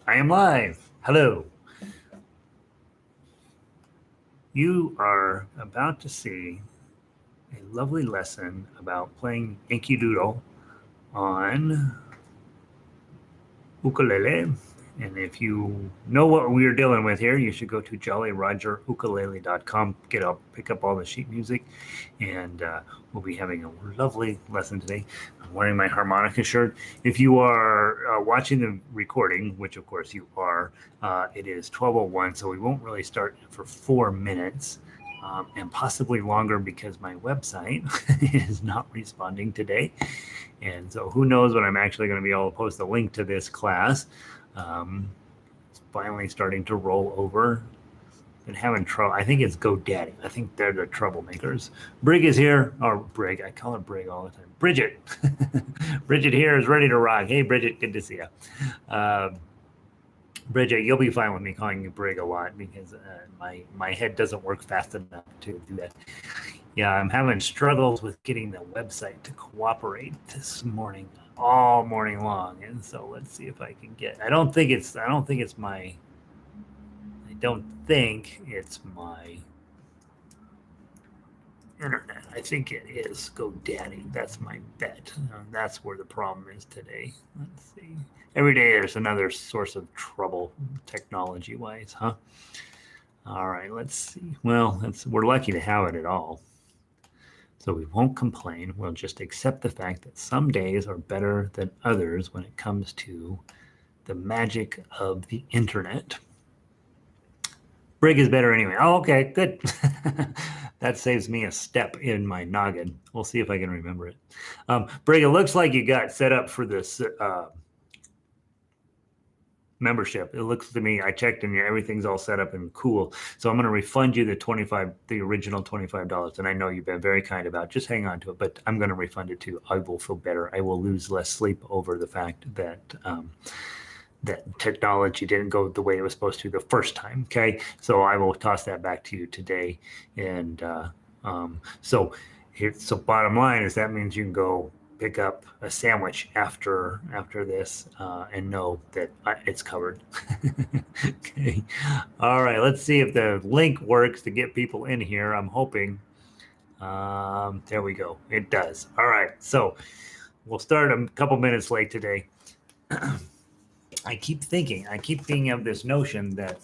I am live. Hello. You are about to see a lovely lesson about playing Yankee Doodle on ukulele. And if you know what we're dealing with here, you should go to jollyrogerukulele.com, pick up all the sheet music, and we'll be having a lovely lesson today. I'm wearing my harmonica shirt. If you are watching the recording, which of course you are, it is 12:01, so we won't really start for 4 minutes. And possibly longer because my website is not responding today. And so who knows when I'm actually going to be able to post a link to this class. It's finally starting to roll over. Been having trouble. I think it's GoDaddy. I think they're the troublemakers. Brig is here. Or Brig. I call her Brig all the time. Bridget. Bridget here is ready to rock. Hey, Bridget. Good to see you. Bridget, you'll be fine with me calling you Brig a lot because my head doesn't work fast enough to do that. Yeah, I'm having struggles with getting the website to cooperate this morning, all morning long, and so let's see if I can get. I don't think it's my internet. I think it is GoDaddy. That's my bet. That's where the problem is today. Let's see. Every day there's another source of trouble technology-wise, huh? All right, let's see. Well, we're lucky to have it at all. So we won't complain. We'll just accept the fact that some days are better than others when it comes to the magic of the internet. Brig is better anyway. Oh, okay, good. That saves me a step in my noggin. We'll see if I can remember it. Brig, it looks like you got set up for this membership. It looks to me, I checked and everything's all set up and cool. So I'm going to refund you the original $25. And I know you've been very kind about just hang on to it, but I'm going to refund it too. I will feel better. I will lose less sleep over the fact that that technology didn't go the way it was supposed to the first time. Okay. So I will toss that back to you today. And so bottom line is that means you can go pick up a sandwich after this and know that it's covered. Okay. All right. Let's see if the link works to get people in here. I'm hoping. There we go. It does. All right. So we'll start a couple minutes late today. I keep thinking of this notion that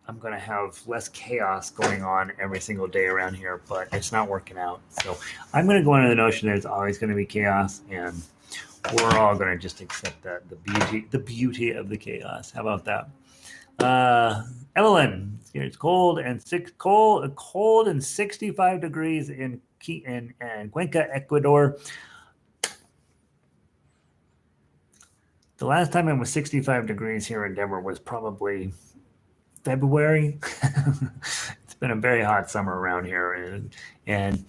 I'm going to have less chaos going on every single day around here, but it's not working out. So I'm going to go into the notion that it's always going to be chaos, and we're all going to just accept that the beauty of the chaos. How about that? Evelyn, it's cold and 65 degrees in Cuenca, Ecuador. The last time it was 65 degrees here in Denver was probably February. It's been a very hot summer around here, and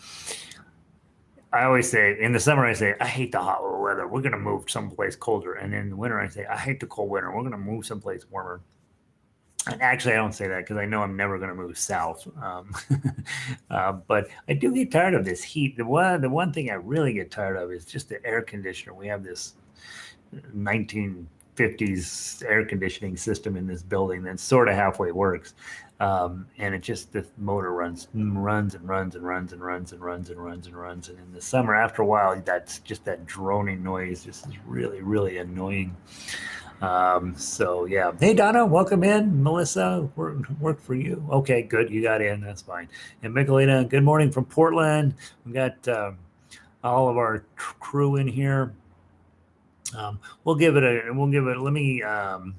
I always say in the summer I say I hate the hot weather. We're going to move someplace colder, and in the winter I say I hate the cold winter. We're going to move someplace warmer. And actually, I don't say that because I know I'm never going to move south. But I do get tired of this heat. The one thing I really get tired of is just the air conditioner. We have this 1950s air conditioning system in this building that sort of halfway works. And it just, the motor runs and runs. And in the summer, after a while, that's just that droning noise just is really, really annoying. So yeah. Hey, Donna, welcome in. Melissa, work for you. Okay, good. You got in. That's fine. And Michelina, good morning from Portland. We got all of our crew in here. We'll give it. Let me. Well,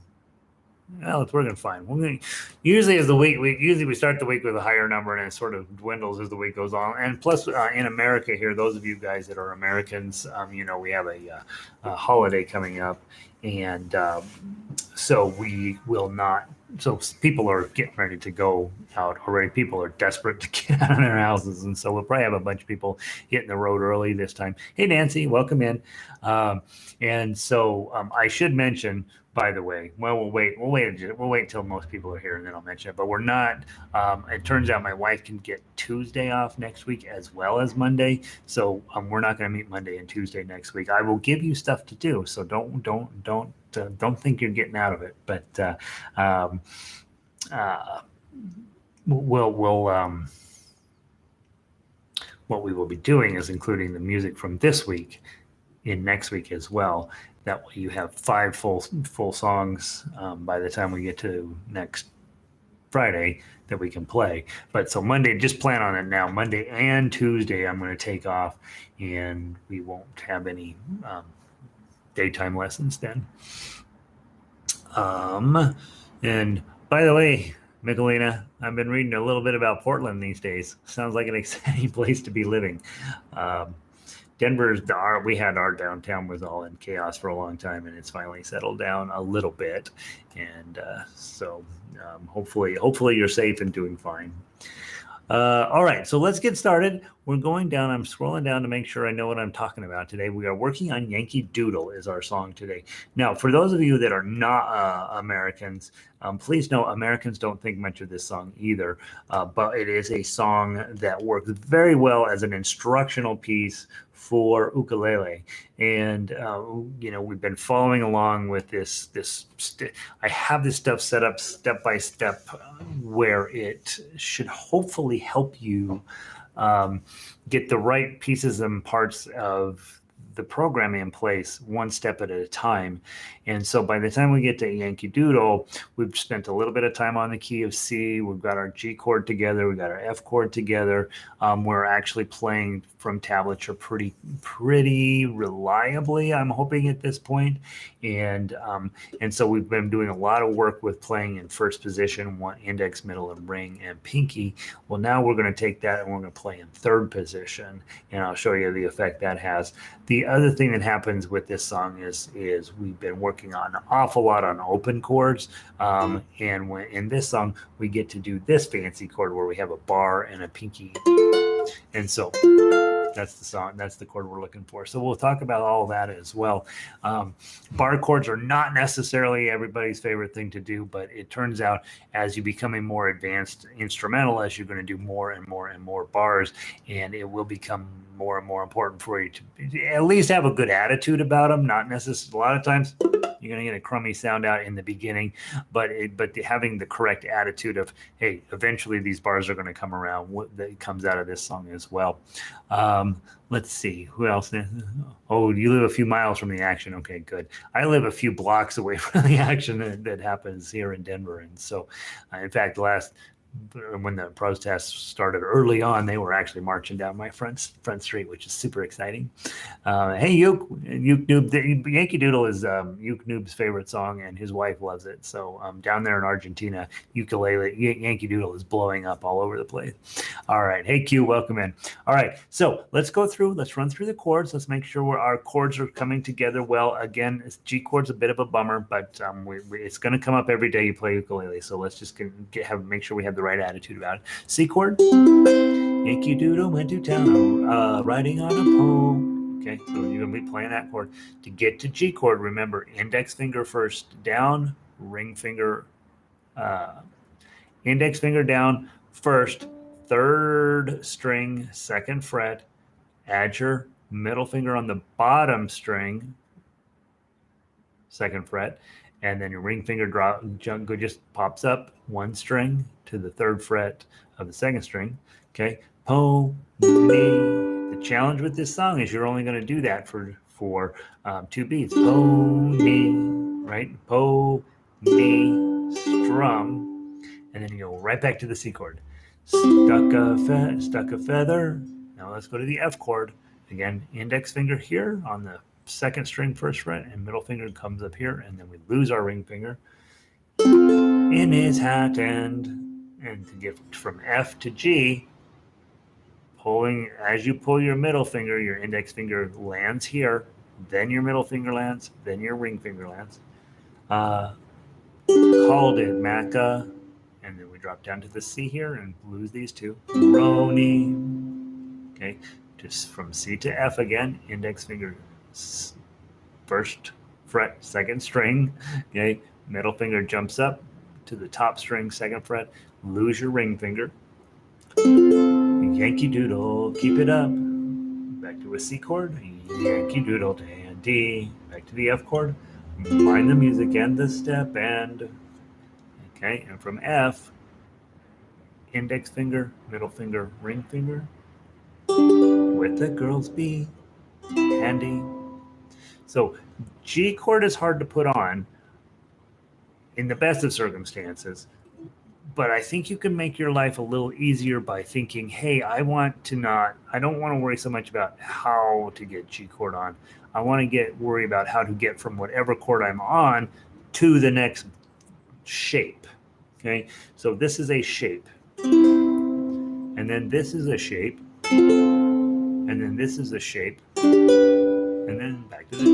it's working fine. Usually, as the week, we start the week with a higher number, and it sort of dwindles as the week goes on. And plus, in America here, those of you guys that are Americans, we have a holiday coming up, and so we will not. So people are getting ready to go out already. People are desperate to get out of their houses, and so we'll probably have a bunch of people hitting the road early this time. Hey, Nancy, welcome in. And so I should mention, by the way, well, we'll wait until most people are here, and then I'll mention it. But we're not. It turns out my wife can get Tuesday off next week as well as Monday, so we're not going to meet Monday and Tuesday next week. I will give you stuff to do, so don't don't think you're getting out of it. But um, uh, we'll what we will be doing is including the music from this week in next week as well. That way you have 5 full songs by the time we get to next Friday that we can play. But so Monday, just plan on it now. Monday and Tuesday, I'm going to take off, and we won't have any daytime lessons then. And by the way, Michelina, I've been reading a little bit about Portland these days. Sounds like an exciting place to be living. Denver's we had our downtown was all in chaos for a long time, and it's finally settled down a little bit. And so hopefully you're safe and doing fine. All right, so let's get started. We're going down. I'm scrolling down to make sure I know what I'm talking about today. We are working on Yankee Doodle is our song today. Now, for those of you that are not Americans, please know Americans don't think much of this song either, but it is a song that works very well as an instructional piece for ukulele. And we've been following along with this I have this stuff set up step by step where it should hopefully help you get the right pieces and parts of the program in place one step at a time. And so by the time we get to Yankee Doodle, we've spent a little bit of time on the key of C. We've got our G chord together. We've got our F chord together. We're actually playing from tablature pretty reliably, I'm hoping at this point. And so we've been doing a lot of work with playing in first position, one index, middle, and ring, and pinky. Well, now we're going to take that and we're going to play in third position, and I'll show you the effect that has. The other thing that happens with this song is we've been working on an awful lot on open chords, and when in this song we get to do this fancy chord where we have a bar and a pinky, and so that's the song. That's the chord we're looking for. So we'll talk about all that as well. Bar chords are not necessarily everybody's favorite thing to do, but it turns out as you become a more advanced instrumentalist, you're going to do more and more and more bars, and it will become more and more important for you to at least have a good attitude about them. Not necessarily. A lot of times you're going to get a crummy sound out in the beginning, but having the correct attitude of, hey, eventually these bars are going to come around. That comes out of this song as well. Let's see, who else? Oh, you live a few miles from the action. Okay, good. I live a few blocks away from the action that happens here in Denver. And so, in fact, when the protests started early on, they were actually marching down my front street, which is super exciting. Hey, Uke Noob, Yankee Doodle is Uke Noob's favorite song, and his wife loves it. So down there in Argentina, Yankee Doodle is blowing up all over the place. All right, hey Q, welcome in. All right, so let's run through the chords. Let's make sure our chords are coming together well. Again, G chord's a bit of a bummer, but it's going to come up every day you play ukulele. So let's just make sure we have the right attitude about it. C chord. Yankee Doodle went to town riding on a pole. Okay, so you're going to be playing that chord. To get to G chord, remember, index finger first down, ring finger, index finger down first, third string, second fret, add your middle finger on the bottom string, second fret, and then your ring finger just pops up one string to the third fret of the second string. Okay, po, mi. The challenge with this song is you're only going to do that for 2 beats. Po, mi, right? Po, mi, strum, and then you go right back to the C chord. Stuck a feather. Now let's go to the F chord. Again, index finger here on the second string, first fret, and middle finger comes up here, and then we lose our ring finger in his hat, and to get from F to G, as you pull your middle finger, your index finger lands here, then your middle finger lands, then your ring finger lands. Called it Maca, and then we drop down to the C here and lose these two. Roni. Okay, just from C to F again, index finger first fret, second string. Okay, middle finger jumps up to the top string, second fret, lose your ring finger. Yankee Doodle, keep it up. Back to a C chord, Yankee Doodle, and D. Back to the F chord, Mind the music and the step and, okay, and from F, index finger, middle finger, ring finger, with the girls B, handy. So G chord is hard to put on in the best of circumstances, but I think you can make your life a little easier by thinking, hey, I don't want to worry so much about how to get G chord on. I want to worry about how to get from whatever chord I'm on to the next shape. Okay, so this is a shape, and then this is a shape, and then this is a shape, and then back to this.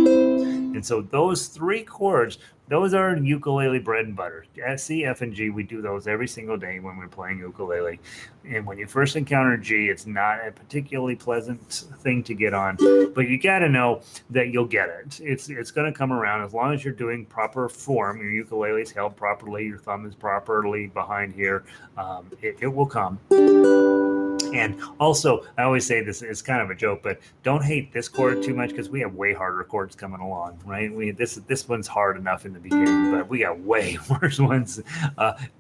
And so those three chords, those are ukulele bread and butter. C, F, and G, we do those every single day when we're playing ukulele. And when you first encounter G, it's not a particularly pleasant thing to get on, but you got to know that you'll get it. It's going to come around as long as you're doing proper form. Your ukulele is held properly, your thumb is properly behind here. It will come. And also, I always say this is kind of a joke, but don't hate this chord too much because we have way harder chords coming along, right? This one's hard enough in the beginning, but we got way worse ones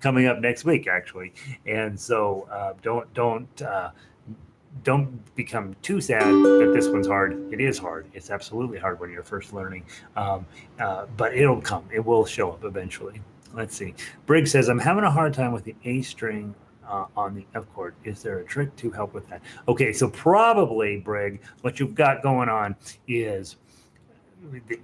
coming up next week, actually. And so don't become too sad that this one's hard. It is hard. It's absolutely hard when you're first learning, but it'll come. It will show up eventually. Let's see. Briggs says, I'm having a hard time with the A string on the F chord. Is there a trick to help with that? Okay, so probably, Brig, what you've got going on is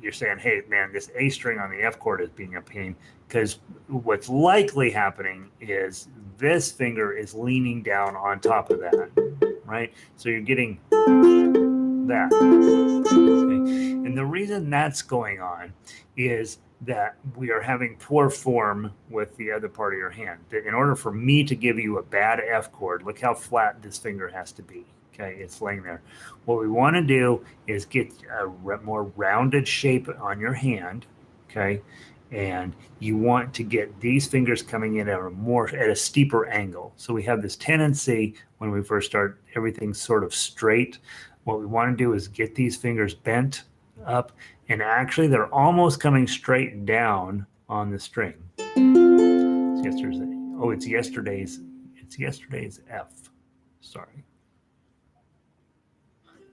you're saying, hey, man, this A string on the F chord is being a pain, because what's likely happening is this finger is leaning down on top of that, right? So you're getting that. Okay? And the reason that's going on is that we are having poor form with the other part of your hand. In order for me to give you a bad F chord, look how flat this finger has to be. Okay, it's laying there. What we want to do is get a more rounded shape on your hand. Okay, and you want to get these fingers coming in at a steeper angle. So we have this tendency when we first start, everything's sort of straight. What we want to do is get these fingers bent up, and actually they're almost coming straight down on the string. It's yesterday's F. Sorry.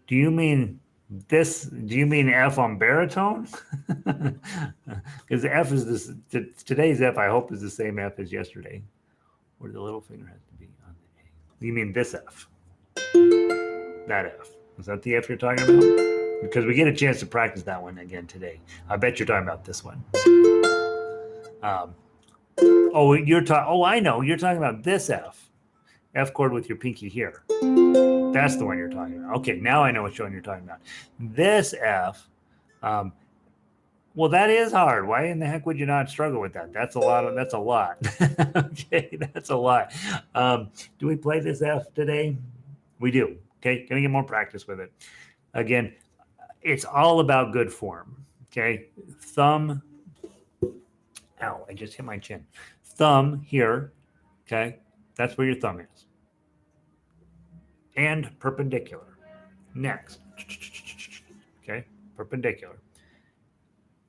Do you mean this? Do you mean F on baritone? Because F is this. Today's F, I hope, is the same F as yesterday, where the little finger has to be on the A. You mean this F? That F. Is that the F you're talking about? Because we get a chance to practice that one again today. I bet you're talking about this one. I know. You're talking about this F. F chord with your pinky here. That's the one you're talking about. Okay, now I know which one you're talking about. This F, well, that is hard. Why in the heck would you not struggle with that? That's a lot. Okay, that's a lot. Do we play this F today? We do. Okay, gonna get more practice with it. Again, it's all about good form. Okay, thumb. Ow, I just hit my chin. Thumb here. Okay, that's where your thumb is. And perpendicular. Next. Okay, perpendicular.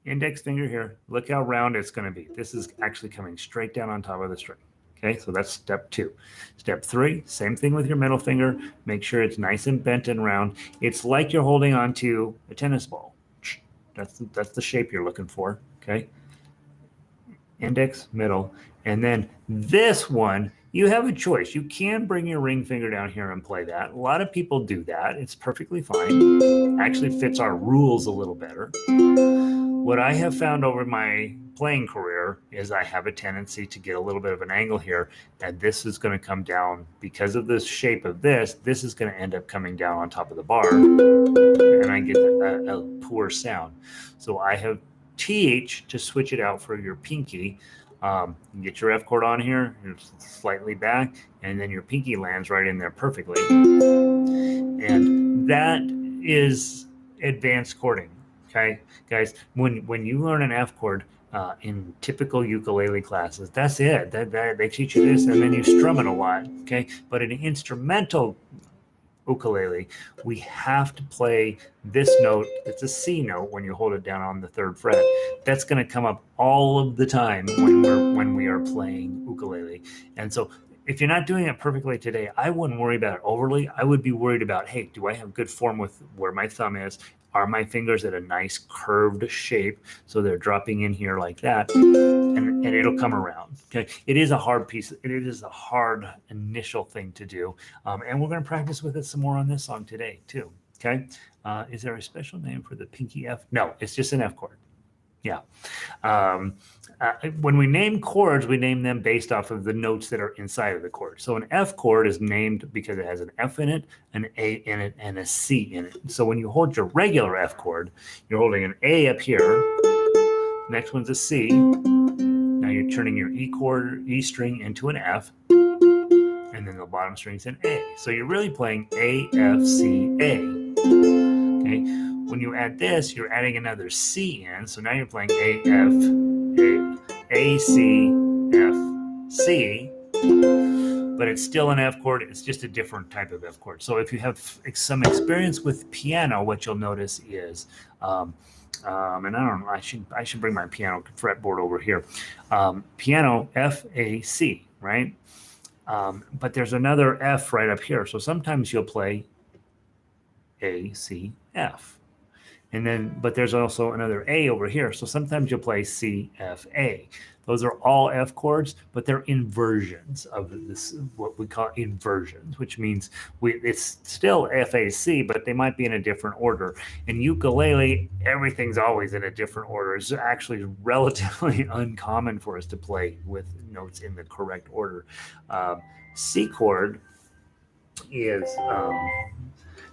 Index finger here. Look how round it's going to be. This is actually coming straight down on top of the string. Okay, so that's step 2. Step 3, same thing with your middle finger. Make sure it's nice and bent and round. It's like you're holding onto a tennis ball. That's the shape you're looking for. Okay, index, middle, and then this one, you have a choice. You can bring your ring finger down here and play that. A lot of people do that. It's perfectly fine. Actually fits our rules a little better. What I have found over my playing career is I have a tendency to get a little bit of an angle here, and this is going to come down because of the shape of this. This is going to end up coming down on top of the bar, and I get a poor sound. So I have TH to switch it out for your pinky. You get your F chord on here, you're slightly back, and then your pinky lands right in there perfectly. And that is advanced chording. Okay, guys, when you learn an F chord in typical ukulele classes, that's it. They teach you this, and then you strum it a lot. Okay, but in instrumental ukulele, we have to play this note. It's a C note when you hold it down on the 3rd fret. That's going to come up all of the time when we are playing ukulele. And so if you're not doing it perfectly today, I wouldn't worry about it overly. I would be worried about, hey, do I have good form with where my thumb is? Are my fingers at a nice curved shape so they're dropping in here like that? And it'll come around. Okay, it is a hard piece. It is a hard initial thing to do, and we're going to practice with it some more on this song today too. Okay, is there a special name for the pinky F? No, it's just an F chord. Yeah. When we name chords, we name them based off of the notes that are inside of the chord. So an F chord is named because it has an F in it, an A in it, and a C in it. So when you hold your regular F chord, you're holding an A up here. Next one's a C. Now you're turning your E string into an F, and then the bottom string's an A. So you're really playing A, F, C, A. Okay. When you add this, you're adding another C in. So now you're playing A, F, A, C, F, C. But it's still an F chord. It's just a different type of F chord. So if you have some experience with piano, what you'll notice is, and I don't know, I should bring my piano fretboard over here. Piano, F, A, C, right? But there's another F right up here. So sometimes you'll play A, C, F. And then, but there's also another A over here. So sometimes you'll play C, F, A. Those are all F chords, but they're inversions of this, what we call inversions, which means it's still F, A, C, but they might be in a different order. In ukulele, everything's always in a different order. It's actually relatively uncommon for us to play with notes in the correct order. C chord is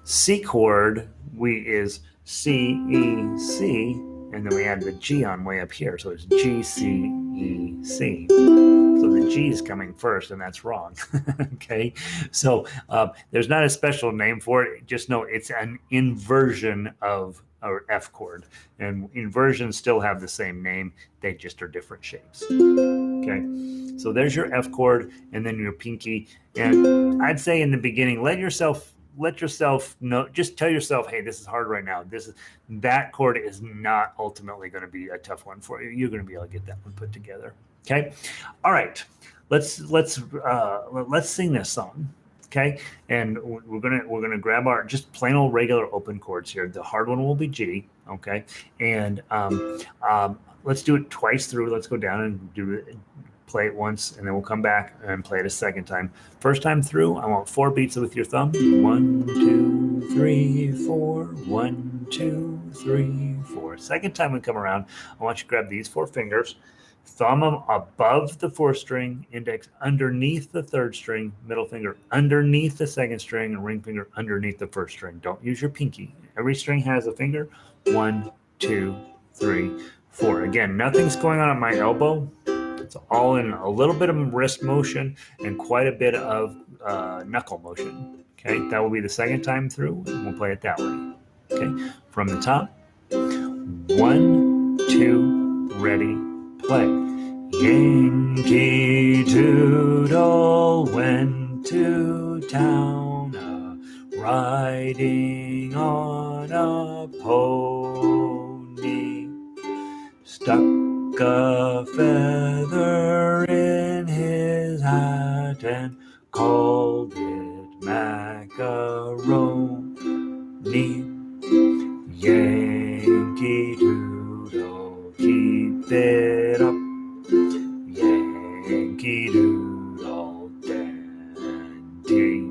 C chord is C, E, C, and then we add the G on way up here. So it's G, C, E, C. So the G is coming first, and that's wrong. Okay, so there's not a special name for it. Just know it's an inversion of our F chord. And inversions still have the same name. They just are different shapes. Okay, so there's your F chord, and then your pinky. And I'd say in the beginning, let yourself know, just tell yourself, hey, this is hard right now. That chord is not ultimately going to be a tough one for you. You're going to be able to get that one put together. Okay. All right. Let's sing this song. Okay. And we're gonna grab our just plain old regular open chords here. The hard one will be G. Okay. And let's do it twice through. Let's go down and do it. Play it once, and then we'll come back and play it a second time. First time through, I want 4 beats with your thumb. 1, 2, 3, 4. 1, 2, 3, 4. Second time we come around, I want you to grab these 4 fingers, thumb them above the 4th string, index underneath the 3rd string, middle finger underneath the 2nd string, and ring finger underneath the 1st string. Don't use your pinky. Every string has a finger. 1, 2, 3, 4. Again, nothing's going on at my elbow. It's all in a little bit of wrist motion and quite a bit of knuckle motion. Okay, that will be the second time through, and we'll play it that way. Okay, from the top. 1, 2, ready, play. Yankee Doodle went to town, riding on a pony. Stuck a feather in his hat and called it macaroni. Yankee Doodle, keep it up. Yankee Doodle dandy.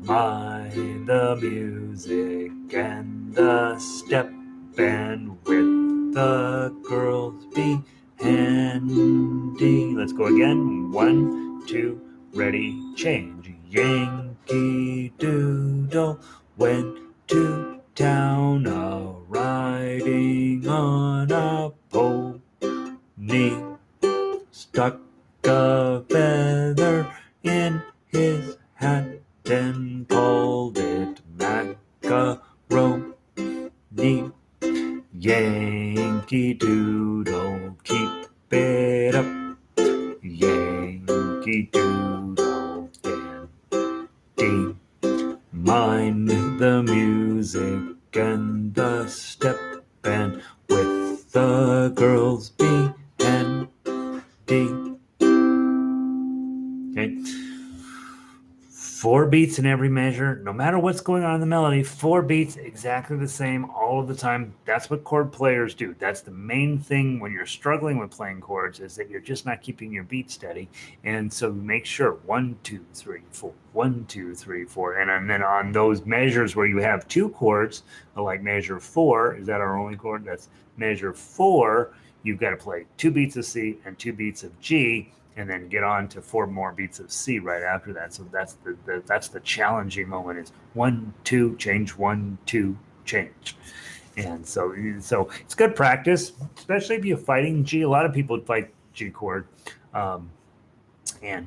Mind the music and the step, and with the girls be handy. Let's go again. 1, 2, ready, change. Yankee Doodle went to town, riding on a pony. Stuck a feather in his hat and called it macaroni. Yankee Doodle, keep it up. Yankee Doodle dandy. 4 beats in every measure, no matter what's going on in the melody, 4 beats exactly the same all of the time. That's what chord players do. That's the main thing when you're struggling with playing chords, is that you're just not keeping your beat steady. And so make sure 1, 2, 3, 4, 1, 2, 3, 4. And then on those measures where you have 2 chords, like measure 4, is that our only chord? That's measure 4. You've got to play 2 beats of C and 2 beats of G, and then get on to 4 more beats of C right after that. So that's the challenging moment, is 1, 2, change, 1, 2, change. And so it's good practice, especially if you're fighting G. A lot of people fight G chord. And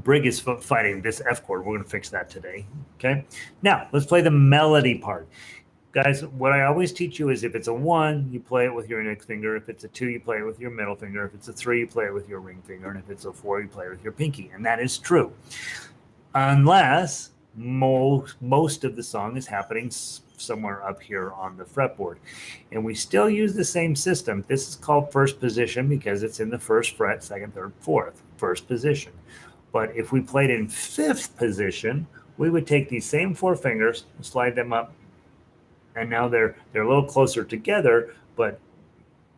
Brig is fighting this F chord. We're going to fix that today. Okay. Now let's play the melody part. Guys, what I always teach you is if it's a 1, you play it with your index finger. If it's a 2, you play it with your middle finger. If it's a 3, you play it with your ring finger. And if it's a 4, you play it with your pinky. And that is true. Unless most of the song is happening somewhere up here on the fretboard. And we still use the same system. This is called first position because it's in the first fret, second, third, fourth, first position. But if we played in 5th position, we would take these same 4 fingers and slide them up. And now they're a little closer together, but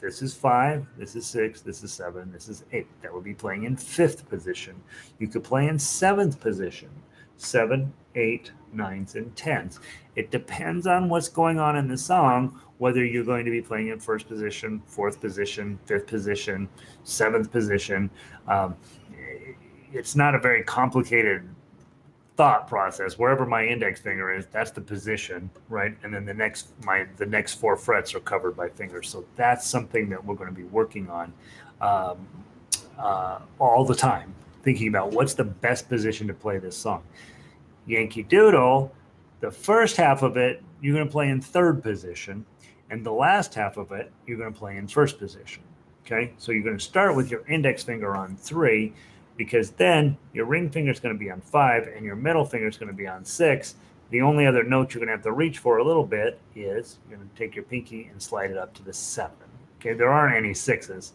this is 5, this is 6, this is 7, this is 8. That would be playing in 5th position. You could play in 7th position, 7, 8, 9s, and 10s. It depends on what's going on in the song, whether you're going to be playing in 1st position, 4th position, 5th position, 7th position. It's not a very complicated thought process. Wherever my index finger is, that's the position, right? And then the next 4 frets are covered by fingers. So that's something that we're going to be working on all the time, thinking about what's the best position to play this song. Yankee Doodle, the first half of it, you're going to play in 3rd position, and the last half of it, you're going to play in 1st position. Okay, so you're going to start with your index finger on 3, because then your ring finger is going to be on 5 and your middle finger is going to be on 6. The only other note you're going to have to reach for a little bit is you're going to take your pinky and slide it up to the 7. Okay, there aren't any 6s.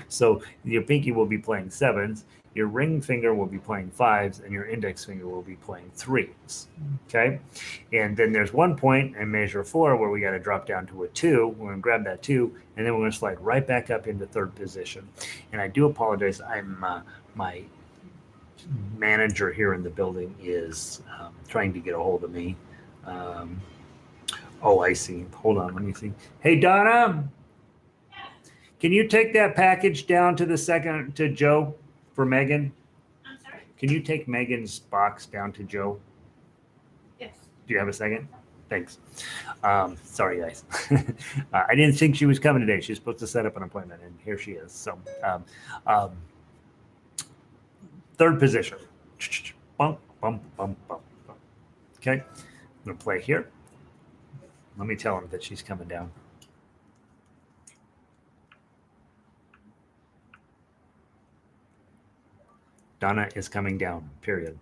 So your pinky will be playing 7s, your ring finger will be playing 5s, and your index finger will be playing 3s. Okay, and then there's one point in measure 4 where we got to drop down to a 2. We're going to grab that 2, and then we're going to slide right back up into 3rd position. And I do apologize. My manager here in the building is trying to get a hold of me. Oh, I see. Hold on, let me see. Hey, Donna, can you take that package down to to Joe for Megan? I'm sorry? Can you take Megan's box down to Joe? Yes. Do you have a second? Thanks. Sorry, guys. I didn't think she was coming today. She's supposed to set up an appointment, and here she is. So, 3rd position. Bump, bump, bump, bump, bump. Okay, I'm going to play here. Let me tell him that she's coming down. Donna is coming down, period.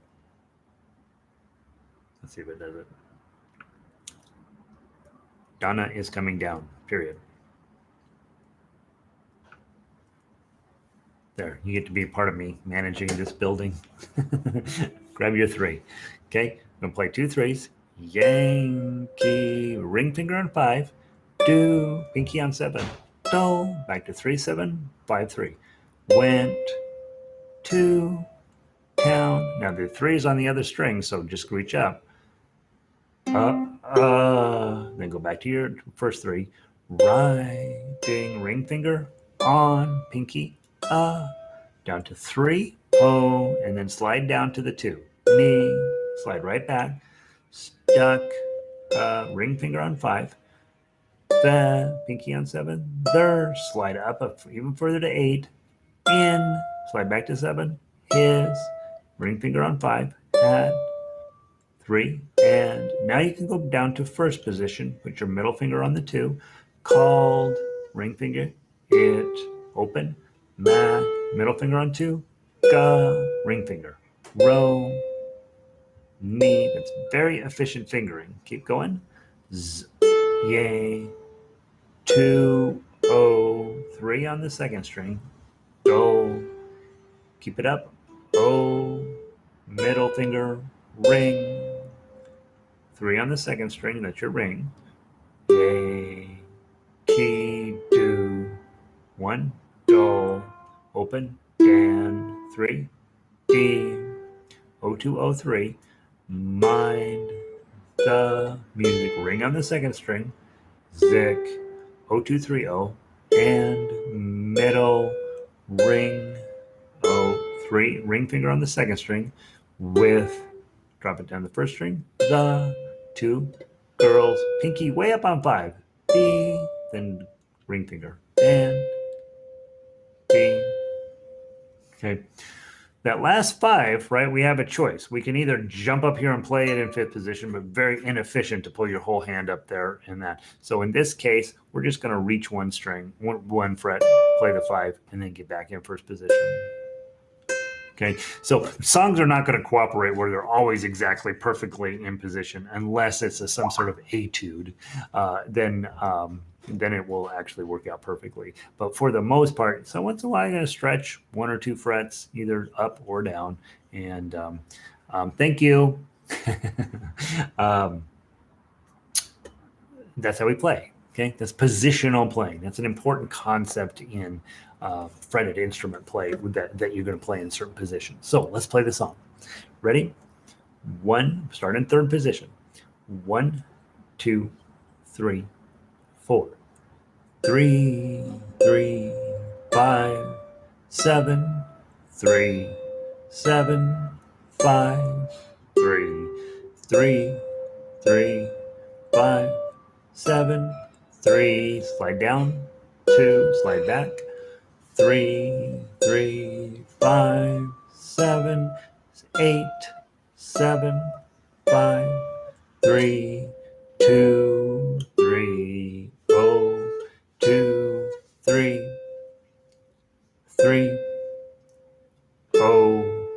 Let's see if it does it. Donna is coming down, period. There, you get to be a part of me managing this building. Grab your 3. Okay, I'm going to play 2 3s. Yankee, ring finger on 5. Do, pinky on 7. Do, back to 3 7, 5 3. Went, 2, down. Now the 3 is on the other string, so just reach up. Then go back to your first 3. Right, ding, ring finger on, pinky, down to 3, and then slide down to the 2. Me, slide right back, stuck, ring finger on 5, the pinky on 7, there, slide up even further to 8, in, slide back to 7, his, ring finger on 5, and 3, and now you can go down to 1st position, put your middle finger on the 2, called, ring finger, it, open, Mac, middle finger on 2, ga, ring finger, row, me. That's very efficient fingering. Keep going. Z, yay, 2, 0, 3 on the 2nd string, do, keep it up, O, middle finger, ring. 3 on the second string, that's your ring. A, key, do. 1, do, open, Dan. 3, D, 0203. Mind the music. Ring on the second string. Zic, 0230. And middle, ring, 03. Ring finger on the second string with, drop it down the first string, the, 2, girls, pinky way up on 5, D, then ring finger, and D. Okay. That last 5, right, we have a choice. We can either jump up here and play it in 5th position, but very inefficient to pull your whole hand up there in that. So in this case, we're just going to reach one string, one fret, play the 5, and then get back in 1st position. Okay, so songs are not going to cooperate where they're always exactly perfectly in position unless it's some sort of etude. Then it will actually work out perfectly. But for the most part, so once in a while, you're going to stretch 1 or 2 frets, either up or down. And thank you. That's how we play. Okay, that's positional playing. That's an important concept in fretted instrument play that you're going to play in certain positions. So let's play the song. Ready? 1, start in 3rd position. 1, 2, 3, 4. 3, 3, 5, 7, 3, 7, 5, 3, 3, 3, 5, 7, 3, slide down, 2, slide back, 3, 3, 5, 7, 8, 7, 5, 3, 2, 3, 0, 2, 3, 3, 0,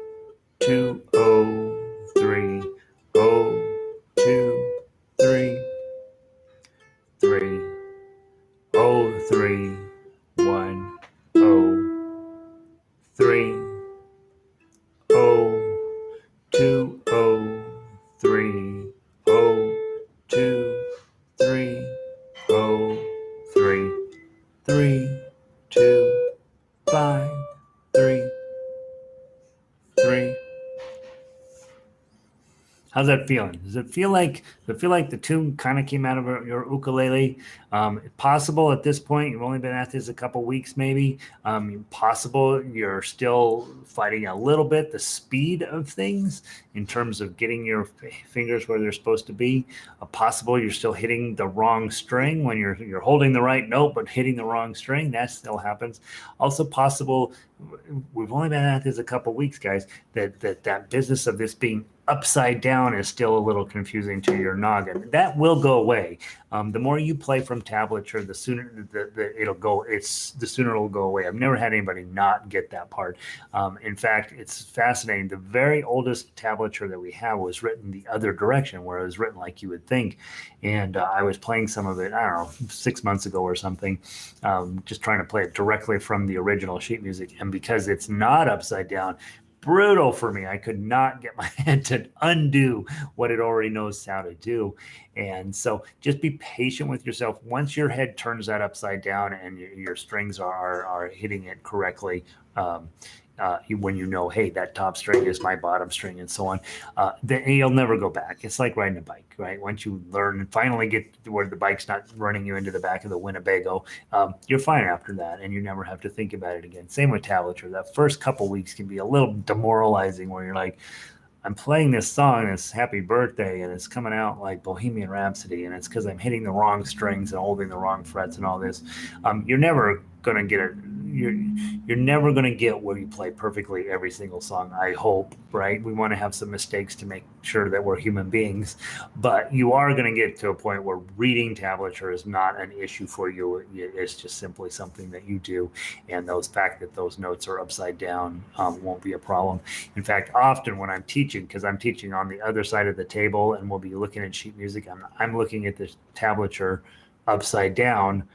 2, 0, 3, 0, 2, 3, 3, 0, 3, 1, 0, 3, 0, 2, 0, 3, 0, 2, 3, 0, 3, 3, 2, 5, 3, 3. How's that feeling? Does it feel like the tune kind of came out of your ukulele? Possible at this point, you've only been at this a couple weeks, maybe. Possible you're still fighting a little bit the speed of things in terms of getting your fingers where they're supposed to be. Possible you're still hitting the wrong string when you're holding the right note but hitting the wrong string. That still happens. Also possible, we've only been at this a couple weeks, guys, that business of this being upside down is still a little confusing to your noggin. That will go away. The more you play from tablature, the sooner it'll go. The sooner it'll go away. I've never had anybody not get that part. In fact, it's fascinating. The very oldest tablature that we have was written the other direction, where it was written like you would think. And I was playing some of it, I don't know, 6 months ago or something, just trying to play it directly from the original sheet music. And because it's not upside down, brutal for me. I could not get my head to undo what it already knows how to do. And so just be patient with yourself. Once your head turns that upside down and your strings are hitting it correctly, when you know, hey, that top string is my bottom string and so on, then you'll never go back. It's like riding a bike, right? Once you learn and finally get to where the bike's not running you into the back of the Winnebago, you're fine after that, and you never have to think about it again. Same with tablature. That first couple weeks can be a little demoralizing where you're like, I'm playing this song, it's Happy Birthday, and it's coming out like Bohemian Rhapsody, and it's because I'm hitting the wrong strings and holding the wrong frets and all this. You're never going to get it. You're never going to get where you play perfectly every single song, I hope, right? We want to have some mistakes to make sure that we're human beings, but you are going to get to a point where reading tablature is not an issue for you. It's just simply something that you do, and the fact that those notes are upside down won't be a problem. In fact, often when I'm teaching, because I'm teaching on the other side of the table and we'll be looking at sheet music, I'm looking at this tablature upside down.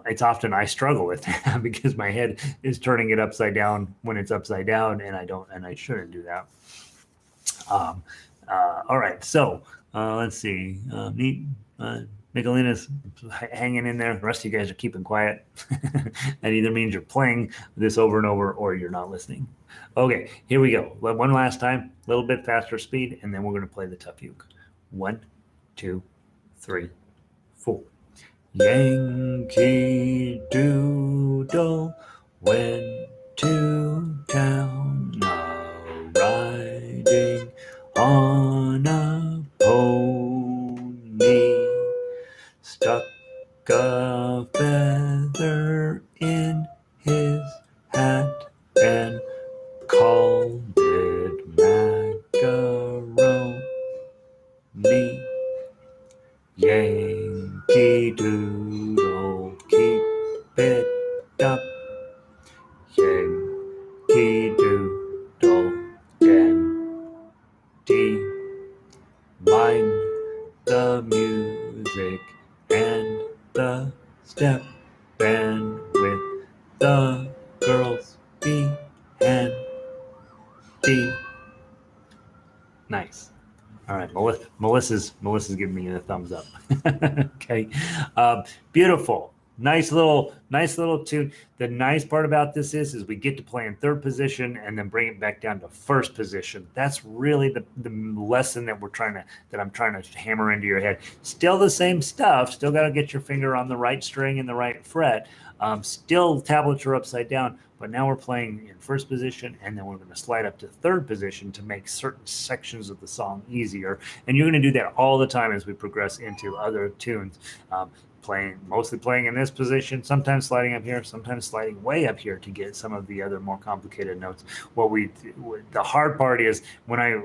It's often I struggle with that because my head is turning it upside down when it's upside down, and I shouldn't do that. All right, so let's see. Neat. Michelina's hanging in there. The rest of you guys are keeping quiet. That either means you're playing this over and over or you're not listening. Okay, here we go. One last time, a little bit faster speed, and then we're going to play the tough uke. 1, 2, 3, 4. Yankee Doodle went to town riding on a pony, stuck a feather in his hat and called it macaroni. Yankee Doodle, keep it up. Yankee Doodle, dandy. Mind the music and the step, and with the girls be handy. Nice. All right, Melissa's giving me the thumbs up. Okay, beautiful, nice little tune. The nice part about this is we get to play in third position and then bring it back down to first position. That's really the lesson that I'm trying to hammer into your head. Still the same stuff. Still got to get your finger on the right string and the right fret. Still tablature upside down, but now we're playing in first position, and then we're going to slide up to third position to make certain sections of the song easier. And you're going to do that all the time as we progress into other tunes. Mostly playing in this position, sometimes sliding up here, sometimes sliding way up here to get some of the other more complicated notes. The hard part is when I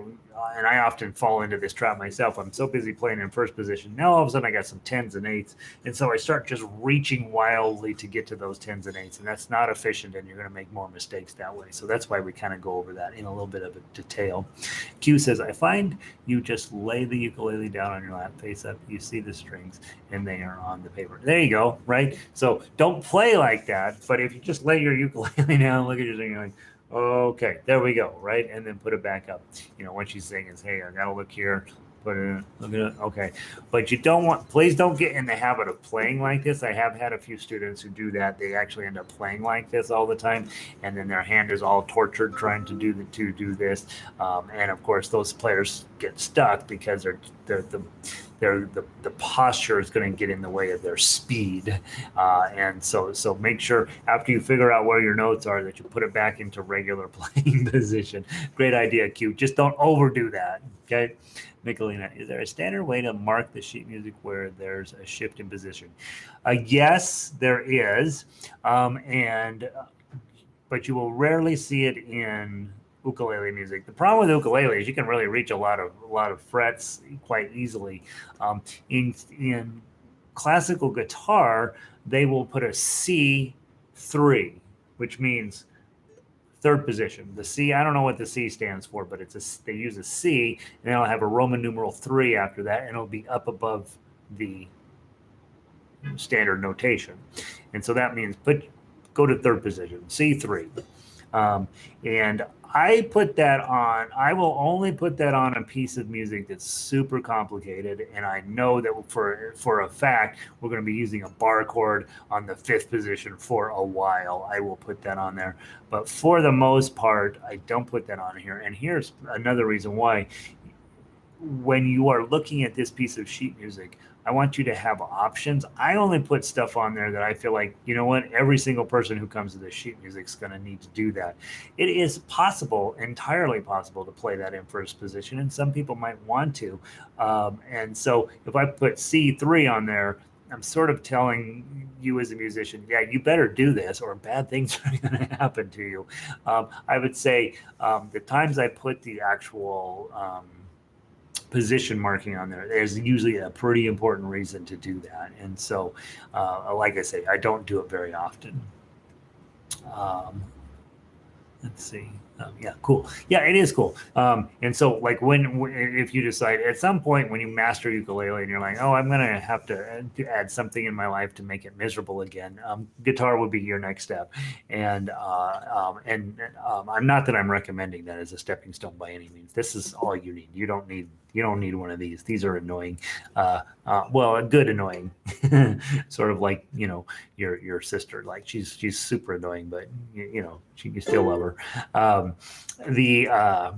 often fall into this trap myself. I'm so busy playing in first position. Now all of a sudden I got some 10s and 8s. And so I start just reaching wildly to get to those 10s and 8s. And that's not efficient, and you're going to make more mistakes that way. So that's why we kind of go over that in a little bit of a detail. Q says, I find you just lay the ukulele down on your lap, face up. You see the strings, and they are on the paper. There you go, right? So don't play like that. But if you just lay your ukulele down, look at your thing, you're like, okay, there we go, right? And then put it back up. When she's saying, hey, I got to look here, put it in, look at it, okay. But please don't get in the habit of playing like this. I have had a few students who do that. They actually end up playing like this all the time, and then their hand is all tortured trying to do this. And of course, those players get stuck because the posture is going to get in the way of their speed. And so make sure after you figure out where your notes are that you put it back into regular playing position. Great idea, Q. Just don't overdo that, okay? Michelina, is there a standard way to mark the sheet music where there's a shift in position? Yes, there is. But you will rarely see it in ukulele music. The problem with ukulele is you can really reach a lot of frets quite easily. In classical guitar, they will put a C3, which means third position. The C, I don't know what the C stands for, but they use a C, and they'll have a Roman numeral 3 after that, and it'll be up above the standard notation. And so that means go to third position, C3. And I will only put that on a piece of music that's super complicated, and I know that for a fact we're going to be using a bar chord on the 5th position for a while. I will put that on there, but for the most part I don't put that on here. And here's another reason why. When you are looking at this piece of sheet music, I want you to have options. I only put stuff on there that I feel like, every single person who comes to this sheet music is going to need to do that. It is entirely possible to play that in first position, and some people might want to. And so if I put C3 on there, I'm sort of telling you as a musician, yeah, you better do this or bad things are going to happen to you. I would say the times I put the actual position marking on there's usually a pretty important reason to do that. And so, like I say, I don't do it very often. Let's see. Yeah, cool. Yeah, it is cool. And so, like, if you decide at some point when you master ukulele and you're like, oh, I'm gonna have to add something in my life to make it miserable again, guitar would be your next step. And I'm not that I'm recommending that as a stepping stone by any means. This is all you need. You don't need You don't need one of these. These are annoying. Well, a good annoying, sort of like your sister. Like she's super annoying, but you still love her. The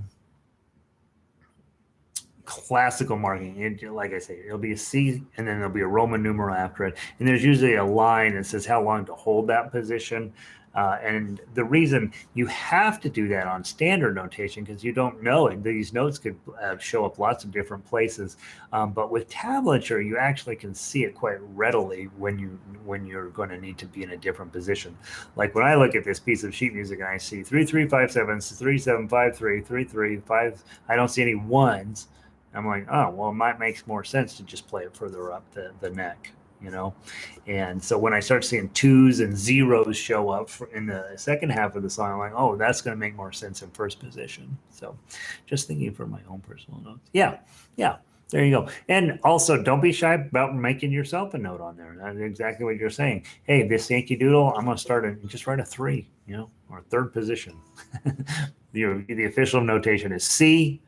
classical marking, like I say, it'll be a C and then there'll be a Roman numeral after it, and there's usually a line that says how long to hold that position. And the reason you have to do that on standard notation, because you don't know it, these notes could show up lots of different places. But with tablature, you actually can see it quite readily when you're going to need to be in a different position. Like when I look at this piece of sheet music and I see 3357, 3753, 335, I don't see any ones. I'm like, oh, well, it might make more sense to just play it further up the neck. And so when I start seeing twos and zeros show up in the second half of the song, I'm like, oh, that's going to make more sense in first position. So just thinking for my own personal notes. Yeah, there you go. And also, don't be shy about making yourself a note on there. That's exactly what you're saying. Hey, this Yankee Doodle, I'm going to start and just write a 3, or third position. The official notation is C,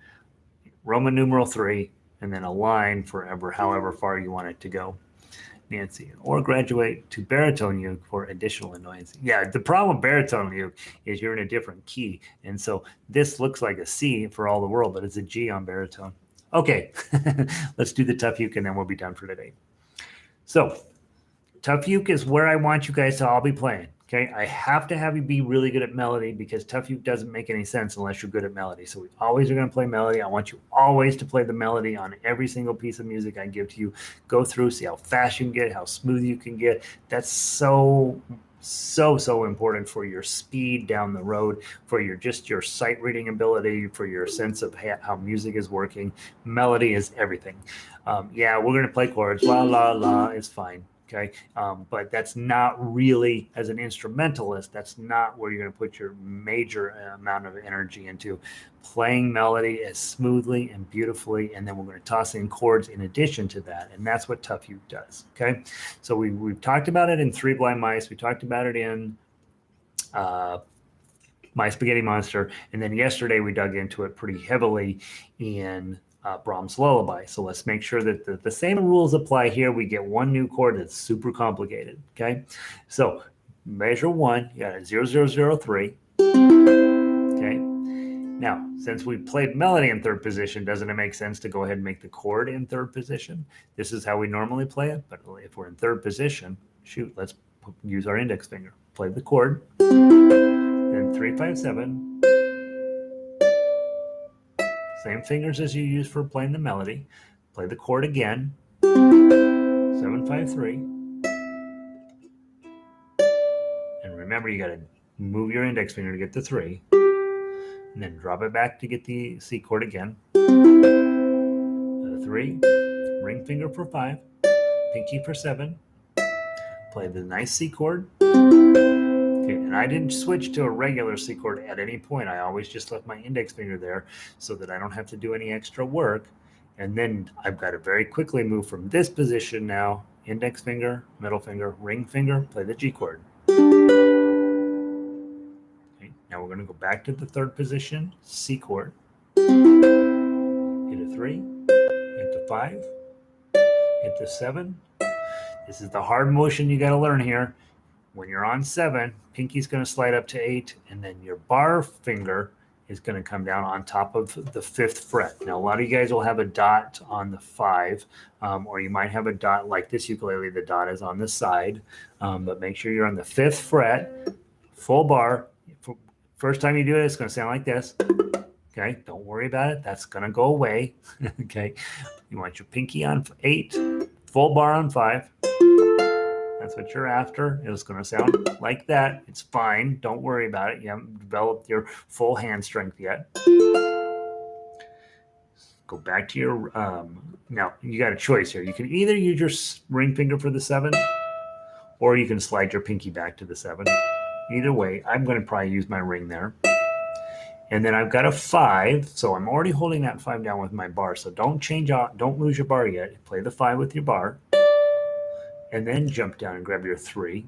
Roman numeral 3, and then a line forever, however far you want it to go. Nancy, or graduate to baritone uke for additional annoyance. Yeah, the problem with baritone uke is you're in a different key. And so this looks like a C for all the world, but it's a G on baritone. Okay, let's do the tough uke and then we'll be done for today. So tough uke is where I want you guys to all be playing. Okay, I have to have you be really good at melody because tough uke doesn't make any sense unless you're good at melody. So we always are going to play melody. I want you always to play the melody on every single piece of music I give to you. Go through, see how fast you can get, how smooth you can get. That's so important for your speed down the road, for your sight reading ability, for your sense of how music is working. Melody is everything. Yeah, we're going to play chords. La, la, la is fine. Okay, but that's not really, as an instrumentalist, that's not where you're going to put your major amount of energy into. Playing melody as smoothly and beautifully, and then we're going to toss in chords in addition to that, and that's what tough uke does. Okay, so we've talked about it in Three Blind Mice. We talked about it in My Spaghetti Monster, and then yesterday we dug into it pretty heavily in Brahms' Lullaby. So let's make sure that the same rules apply here. We get one new chord that's super complicated. Okay, so measure 1, you got a 0, 0, 0, 3. Okay, now since we played melody in third position, doesn't it make sense to go ahead and make the chord in third position? This is how we normally play it, but if we're in third position, shoot, let's use our index finger. Play the chord, then 3, 5, 7. Same fingers as you use for playing the melody. Play the chord again. 7, 5, 3. And remember, you got to move your index finger to get the 3. And then drop it back to get the C chord again. 3. Ring finger for 5. Pinky for 7. Play the nice C chord. Okay, and I didn't switch to a regular C chord at any point. I always just left my index finger there so that I don't have to do any extra work. And then I've got to very quickly move from this position now, index finger, middle finger, ring finger, play the G chord. Okay, now we're going to go back to the third position, C chord. Hit a 3, into 5, into 7. This is the hard motion you got to learn here. When you're on 7, pinky's going to slide up to 8, and then your bar finger is going to come down on top of the 5th fret. Now, a lot of you guys will have a dot on the 5, or you might have a dot like this ukulele. The dot is on the side, but make sure you're on the 5th fret, full bar. First time you do it, it's going to sound like this. Okay, don't worry about it. That's going to go away. Okay, you want your pinky on 8, full bar on 5. That's what you're after. It's going to sound like that. It's fine. Don't worry about it. You haven't developed your full hand strength yet. Go back to your, now you got a choice here. You can either use your ring finger for the 7, or you can slide your pinky back to the 7. Either way, I'm going to probably use my ring there. And then I've got a 5, so I'm already holding that 5 down with my bar. So don't change out, don't lose your bar yet. Play the 5 with your bar. And then jump down and grab your 3.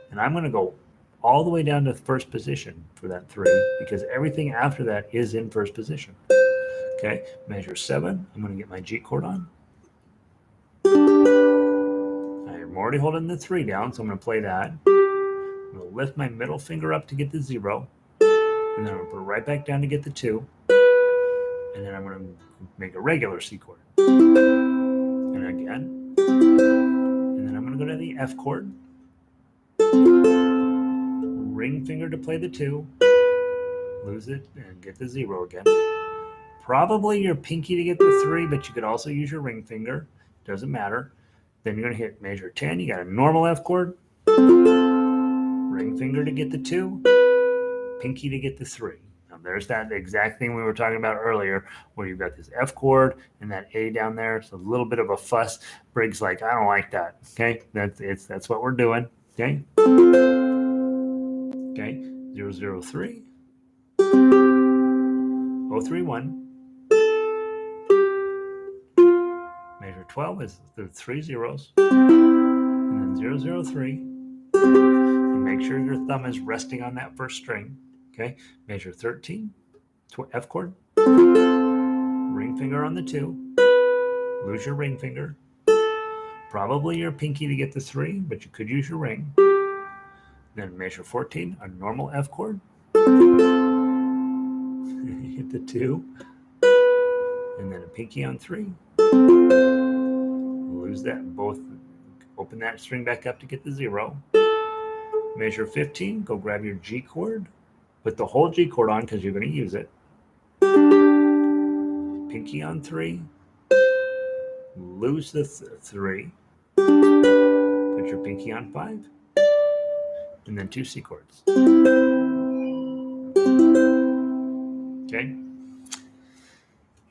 And I'm going to go all the way down to first position for that 3, because everything after that is in first position. Okay, measure 7. I'm going to get my G chord on. I'm already holding the 3 down, so I'm going to play that. I'm going to lift my middle finger up to get the 0, and then I'm going to put it right back down to get the 2, and then I'm going to make a regular C chord. And again, and then I'm going to go to the F chord, ring finger to play the 2, lose it, and get the 0 again. Probably your pinky to get the 3, but you could also use your ring finger. Doesn't matter. Then you're going to hit measure 10. You got a normal F chord, ring finger to get the 2, pinky to get the 3. Now there's that exact thing we were talking about earlier, where you've got this F chord and that A down there. It's a little bit of a fuss. Briggs like, I don't like that. Okay, that's what we're doing. Okay. Okay, 003, 031. Measure 12 is the 3 zeros, and then 003. And make sure your thumb is resting on that first string. Okay, measure 13, F chord, ring finger on the 2, lose your ring finger, probably your pinky to get the 3, but you could use your ring. Then measure 14, a normal F chord, hit the 2, and then a pinky on 3, lose that, both, open that string back up to get the 0. Measure 15, go grab your G chord, put the whole G chord on because you're going to use it. Pinky on 3, lose the 3, put your pinky on 5, and then 2 C chords. Okay?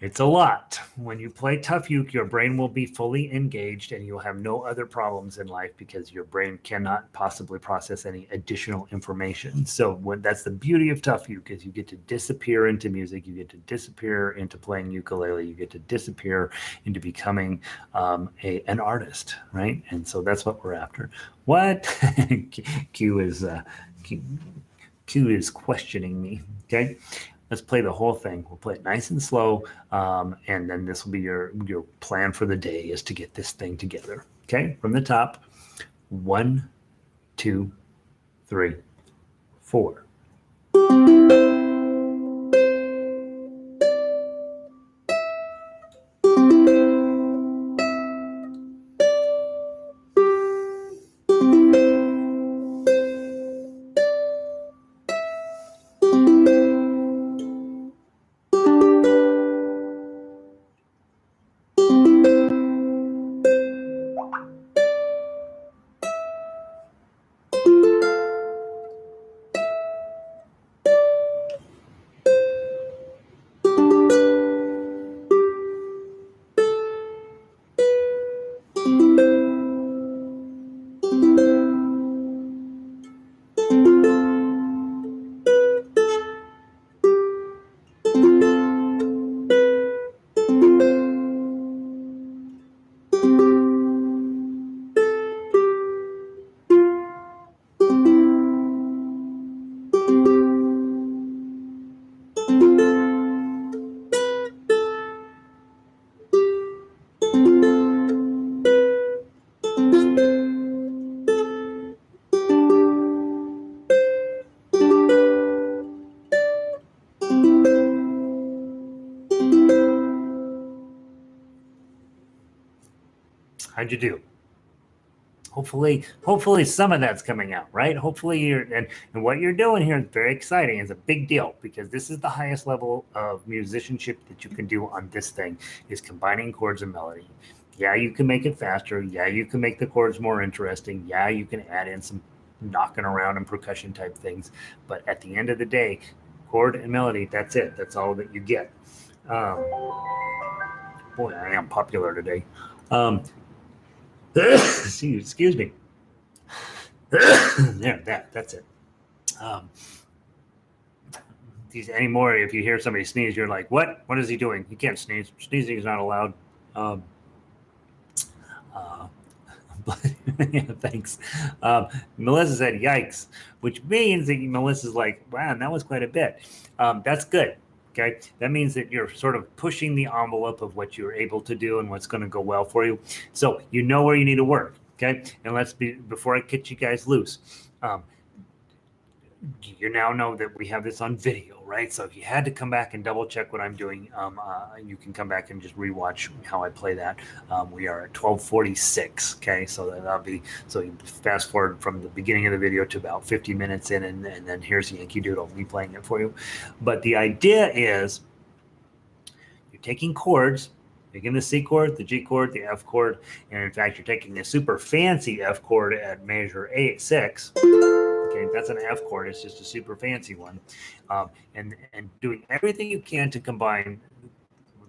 It's a lot. When you play tough uke, your brain will be fully engaged and you'll have no other problems in life because your brain cannot possibly process any additional information. So that's the beauty of tough uke, is you get to disappear into music, you get to disappear into playing ukulele, you get to disappear into becoming an artist, right? And so that's what we're after. What? Q is questioning me. Okay. Let's play the whole thing. We'll play it nice and slow, and then this will be your plan for the day, is to get this thing together. Okay, from the top, 1, 2, 3, 4. How'd you do? Hopefully some of that's coming out, right? Hopefully and what you're doing here is very exciting. It's a big deal because this is the highest level of musicianship that you can do on this thing, is combining chords and melody. Yeah, you can make it faster. Yeah, you can make the chords more interesting. Yeah, you can add in some knocking around and percussion type things. But at the end of the day, chord and melody, that's it. That's all that you get. Boy, I am popular today. Excuse me. That's it. Anymore, if you hear somebody sneeze, you're like, what is he doing? He can't sneeze. Sneezing is not allowed. Yeah, thanks. Melissa said yikes, which means that Melissa's like, wow, that was quite a bit. That's good. Okay, that means that you're sort of pushing the envelope of what you're able to do and what's going to go well for you. So you know where you need to work. Okay, and before I get you guys loose, you now know that we have this on video, right? So if you had to come back and double check what I'm doing, you can come back and just rewatch how I play that. We are at 12:46. Okay, so that'll be, so you fast forward from the beginning of the video to about 50 minutes in, and then here's Yankee Doodle, me playing it for you. But the idea is you're taking chords, taking the C chord, the G chord, the F chord, and in fact, you're taking a super fancy F chord at measure 8/6. Okay, that's an F chord. It's just a super fancy one, and doing everything you can to combine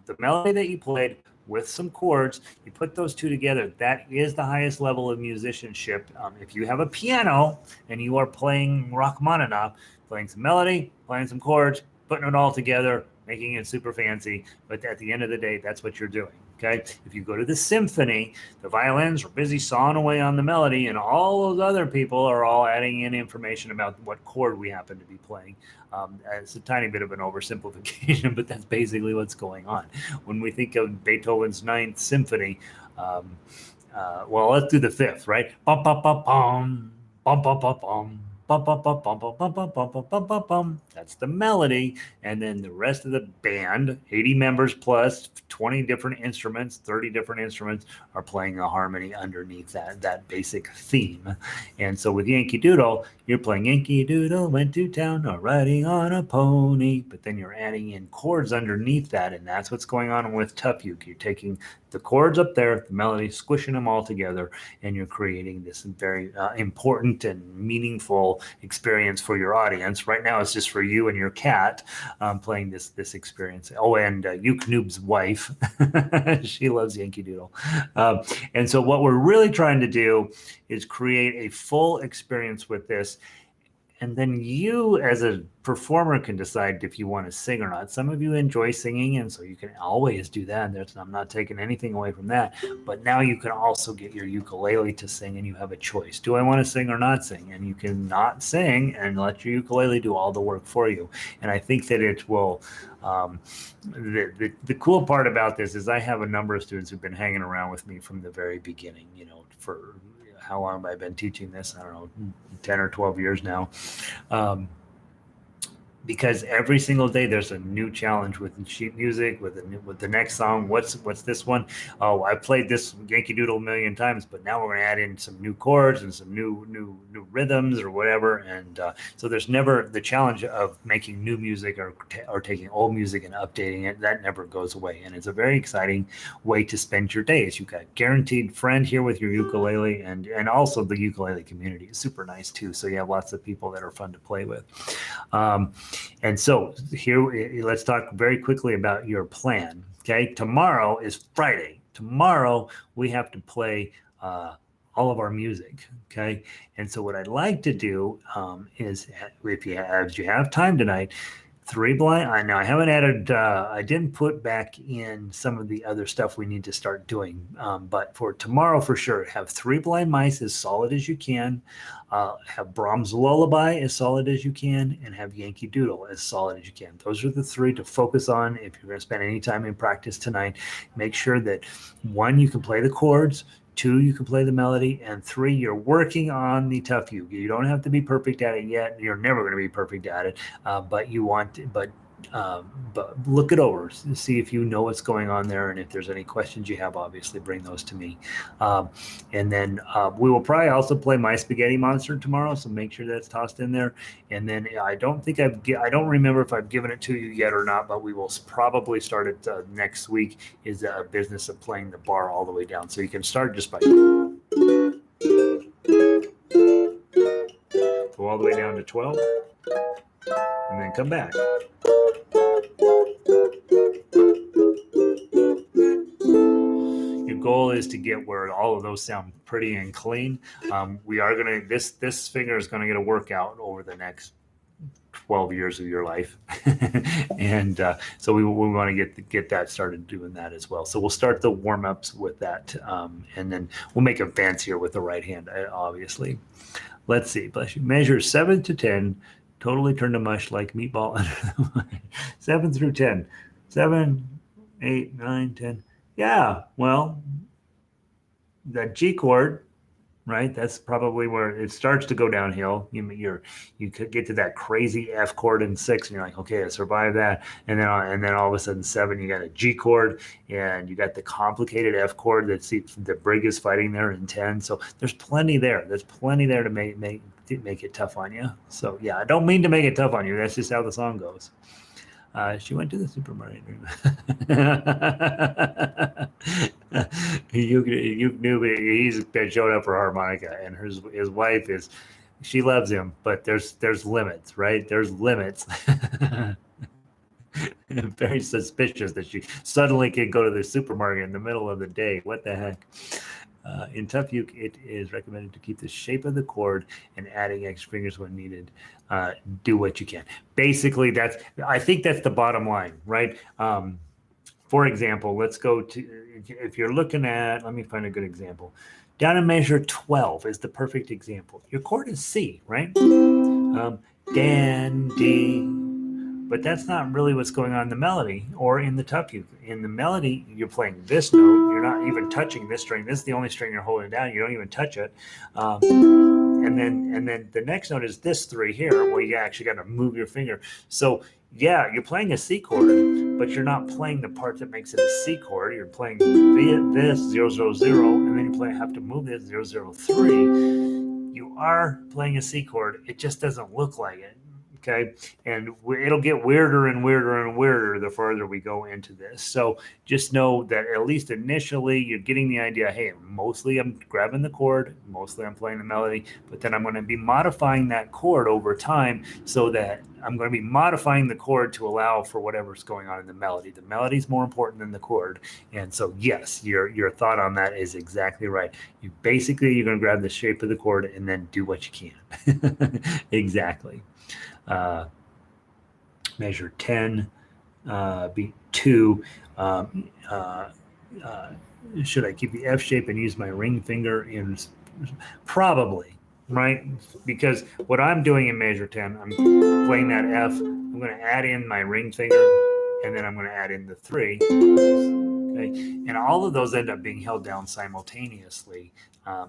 the melody that you played with some chords. You put those two together. That is the highest level of musicianship. If you have a piano and you are playing Rachmaninoff, playing some melody, playing some chords, putting it all together, making it super fancy. But at the end of the day, that's what you're doing. Okay. If you go to the symphony, the violins are busy sawing away on the melody, and all those other people are all adding in information about what chord we happen to be playing. It's a tiny bit of an oversimplification, but that's basically what's going on. When we think of Beethoven's Ninth Symphony, well, let's do the fifth, right? Bum, bum, bum, bum, bum, bum, bum, bum. Bum, bum, bum, bum, bum, bum, bum, bum, bum, bum, bum. That's the melody. And then the rest of the band, 80 members plus 20 different instruments, 30 different instruments, are playing a harmony underneath that basic theme. And so with Yankee Doodle, you're playing Yankee Doodle went to town riding on a pony, but then you're adding in chords underneath that, and that's what's going on with Tough Uke. You're taking the chords up there, the melody, squishing them all together, and you're creating this very important and meaningful experience for your audience. Right now, it's just for you and your cat playing this experience. Oh, and Uke Noob's wife, she loves Yankee Doodle. And so what we're really trying to do is create a full experience with this. And then you, as a performer, can decide if you want to sing or not. Some of you enjoy singing, and so you can always do that. I'm not taking anything away from that. But now you can also get your ukulele to sing, and you have a choice. Do I want to sing or not sing? And you can not sing and let your ukulele do all the work for you. And I think that it will. The cool part about this is I have a number of students who've been hanging around with me from the very beginning, for how long have I been teaching this? I don't know, 10 or 12 years now. Because every single day there's a new challenge with sheet music, with the next song. What's this one? Oh, I played this Yankee Doodle a million times, but now we're going to add in some new chords and some new rhythms or whatever. And so there's never the challenge of making new music or taking old music and updating it. That never goes away, and it's a very exciting way to spend your days. You've got guaranteed friend here with your ukulele, and also the ukulele community is super nice too. So you have lots of people that are fun to play with. And so here, let's talk very quickly about your plan. Okay, tomorrow is Friday. Tomorrow we have to play all of our music. Okay, and so what I'd like to do is, if you have time tonight, 3 blind. I know I haven't added. I didn't put back in some of the other stuff we need to start doing. But for tomorrow, for sure, have 3 blind mice as solid as you can. Have Brahms' Lullaby as solid as you can, and have Yankee Doodle as solid as you can. Those are the 3 to focus on if you're going to spend any time in practice tonight. Make sure that 1, you can play the chords. 2, you can play the melody, and 3, you're working on the Tough Uke. You don't have to be perfect at it yet. You're never going to be perfect at it, but look it over, see if you know what's going on there, and if there's any questions you have, obviously bring those to me. And then we will probably also play My Spaghetti Monster tomorrow, so make sure that's tossed in there. And then I don't remember if I've given it to you yet or not, but we will probably start it next week. Is a business of playing the bar all the way down, so you can start just by go all the way down to 12, and then come back. Your goal is to get where all of those sound pretty and clean. We are going to, this finger is going to get a workout over the next 12 years of your life. And so we want to get that started doing that as well. So we'll start the warm-ups with that. And then we'll make them fancier with the right hand, obviously. Let's see. Measure 7 to 10. Totally turned to mush like meatball under the wine. 7 through 10. 7, 8, 9, 10. Yeah, well, the G chord, right? That's probably where it starts to go downhill. You could get to that crazy F chord in 6, and you're like, okay, I survived that. And then all of a sudden 7, you got a G chord, and you got the complicated F chord that the brig is fighting there in 10. So there's plenty there. There's plenty there to make it tough on you. So yeah, I don't mean to make it tough on you. That's just how the song goes. She went to the supermarket. You knew he's been showing up for harmonica, and his wife she loves him, but there's limits, right? There's limits. Very suspicious that she suddenly can go to the supermarket in the middle of the day. What the heck? In tough uke, it is recommended to keep the shape of the chord and adding extra fingers when needed. Do what you can. Basically, I think that's the bottom line, right? For example, let's go to, if you're looking at, let me find a good example. Down in measure 12 is the perfect example. Your chord is C, right? Dan, D, but that's not really what's going on in the melody or in the tough uke. In the melody, you're playing this note. You're not even touching this string. This is the only string you're holding down. You don't even touch it. And then the next note is this 3 here, where you actually got to move your finger. So yeah, you're playing a C chord, but you're not playing the part that makes it a C chord. You're playing this 0 0 0, and then you have to move this 0 0 3. You are playing a C chord. It just doesn't look like it. Okay. And it'll get weirder and weirder and weirder the further we go into this. So just know that at least initially you're getting the idea, hey, mostly I'm grabbing the chord, mostly I'm playing the melody, but then I'm going to be modifying that chord over time so that I'm going to be modifying the chord to allow for whatever's going on in the melody. The melody is more important than the chord. And so, yes, your thought on that is exactly right. You're going to grab the shape of the chord and then do what you can. Exactly. Measure 10, beat 2. Should I keep the F shape and use my ring finger in? Probably, right? Because what I'm doing in measure 10, I'm playing that F. I'm going to add in my ring finger, and then I'm going to add in the 3. Okay, and all of those end up being held down simultaneously.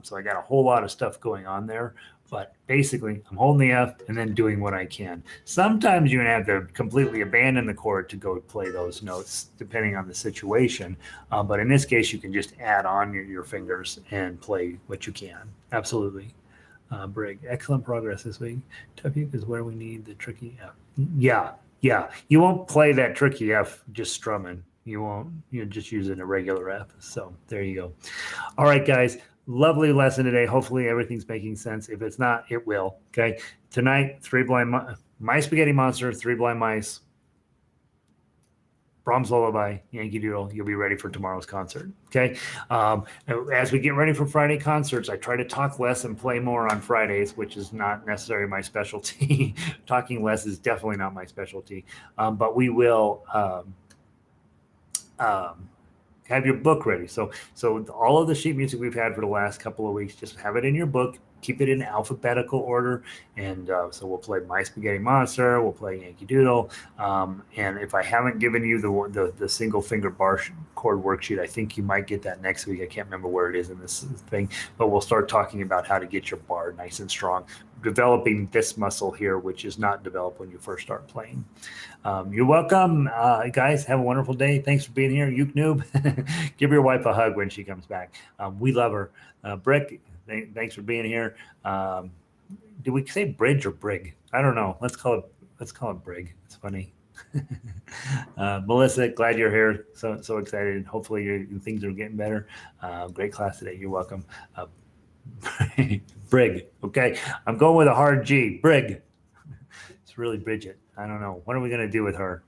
So I got a whole lot of stuff going on there. But basically, I'm holding the F and then doing what I can. Sometimes you're going to have to completely abandon the chord to go play those notes, depending on the situation. But in this case, you can just add on your fingers and play what you can. Absolutely. Brig, excellent progress this week. Tough uke is where we need the tricky F. Yeah. You won't play that tricky F just strumming. You'll just use a regular F. So there you go. All right, guys. Lovely lesson today. Hopefully everything's making sense. If it's not, it will. Okay. Tonight, My Spaghetti Monster, 3 Blind Mice, Brahms Lullaby, Yankee Doodle. You'll be ready for tomorrow's concert. Okay. As we get ready for Friday concerts, I try to talk less and play more on Fridays, which is not necessarily my specialty. Talking less is definitely not my specialty. But we will have your book ready. So all of the sheet music we've had for the last couple of weeks, just have it in your book. Keep it in alphabetical order. And so we'll play My Spaghetti Monster. We'll play Yankee Doodle. And if I haven't given you the single finger bar chord worksheet, I think you might get that next week. I can't remember where it is in this thing, but we'll start talking about how to get your bar nice and strong, developing this muscle here, which is not developed when you first start playing. You're welcome, guys. Have a wonderful day. Thanks for being here. Uke Noob. Give your wife a hug when she comes back. We love her. Brick, thanks for being here. Do we say bridge or brig? I don't know. Let's call it brig. It's funny. Melissa, glad you're here. So excited. Hopefully your things are getting better. Great class today. You're welcome. Brig. Okay. I'm going with a hard G. Brig. It's really Bridget. I don't know. What are we going to do with her?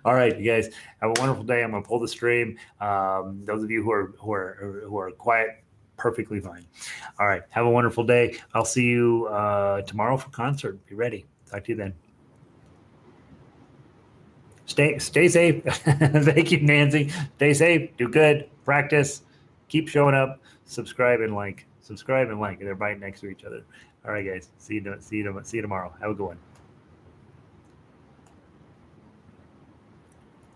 All right, you guys have a wonderful day. I'm going to pull the stream. Those of you who are quiet, perfectly fine. All right. Have a wonderful day. I'll see you tomorrow for concert. Be ready. Talk to you then. Stay safe. Thank you, Nancy. Stay safe. Do good. Practice. Keep showing up. Subscribe and like. They're right next to each other. All right, guys. See you tomorrow. Have a good one.